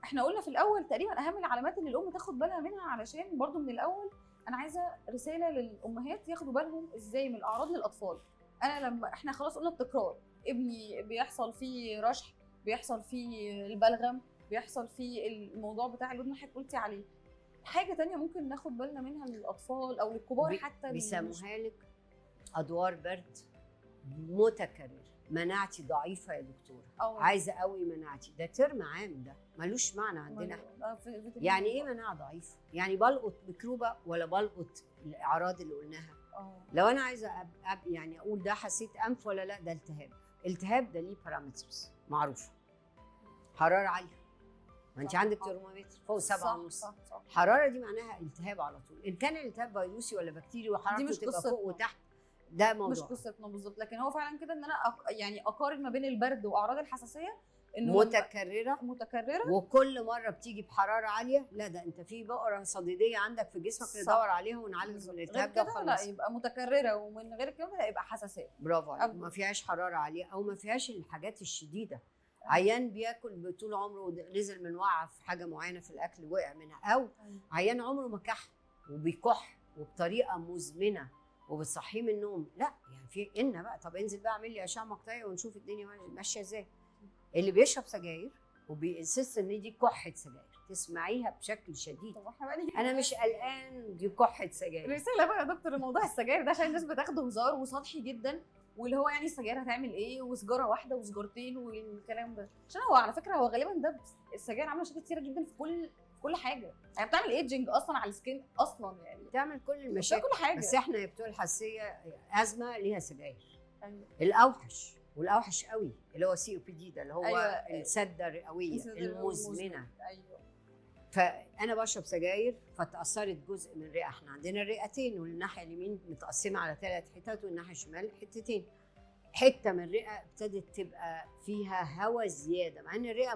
Speaker 1: احنا قلنا في الاول تقريبا اهم العلامات اللي الام تاخد بالها منها، علشان برضو من الاول انا عايزه رساله للامهات ياخدوا بالهم ازاي من الاعراض للاطفال. انا لما احنا خلاص قلنا التكرار، ابني بيحصل فيه رشح، بيحصل فيه البلغم، بيحصل فيه الموضوع بتاع اللي حضرتك قلتي عليه. حاجه تانية ممكن ناخد بالنا منها للاطفال او للكبار حتى؟
Speaker 2: بيسموها لك ادوار برد متكرر، مناعتي ضعيفه يا دكتوره، عايزه اقوي مناعتي. ده ترم عام، ده ملوش معنى عندنا. يعني ايه مناعه ضعيفه؟ يعني بلقط ميكروبه ولا بلقط الاعراض اللي قلناها؟ لو انا عايزه يعني اقول ده حسيت انف ولا لا، ده التهاب ده ليه بارامترز معروفه. حراره عاليه، ما انت عندك ترمومتر فوق 7.5. الحراره دي معناها التهاب على طول. ان كان الالتهاب فيروسي ولا بكتيري وحرارته تبقى فوق وتحت، ده موضوع
Speaker 1: مش قصتنا بالظبط. لكن هو فعلا كده ان انا يعني اقارن ما بين البرد واعراض الحساسيه انه متكرره
Speaker 2: وكل مره بتيجي بحراره عاليه، لا ده انت في بقره صديديه عندك في جسمك، ندور عليها ونعالج الالتهاب ده وخلاص.
Speaker 1: لا يبقى متكرره، ومن غير كده يبقى حساسيه.
Speaker 2: برافو عليك. ما فيهاش حراره عاليه او ما فيهاش الحاجات الشديده. عيان بياكل طول عمره نزل من وعى في حاجه معينه في الاكل وقع منها، او عيان عمره ما كح وبيكح وبطريقه مزمنه وبتصحيه من النوم، لا يعني في إن بقى طب انزل بقى اعمل لي اشعه مقطعيه ونشوف الدنيا ماشيه ازاي. اللي بيشرب سجاير وبينسست ان دي كحه سجاير تسمعيها بشكل شديد. انا مش قلقان دي كحه سجاير.
Speaker 1: رساله بقى يا دكتور الموضوع السجاير ده عشان الناس بتاخده هزار وسطحي جدا، واللي هو يعني السجاير هتعمل ايه وسجاره واحده وسجارتين والكلام ده. عشان هو على فكره هو غالبا ده السجاير عامله مشاكل كتيره جدا في كل حاجه. يعني بتعمل ايدجنج اصلا على السكين اصلا، يعني
Speaker 2: بتعمل كل المشاكل،
Speaker 1: كل حاجه.
Speaker 2: بس احنا بتوع الحساسيه ازمه ليها سجاير. الاوحش والاوحش قوي اللي هو COPD ده اللي هو السده الرئويه المزمنه. فانا بشرب سجاير فتاثرت جزء من الرئه. احنا عندنا الرئتين، والناحيه اليمين متقسمه على 3 حتت والناحيه الشمال حتتين. حته من الرئه ابتدت تبقى فيها هواء زياده، مع ان الرئه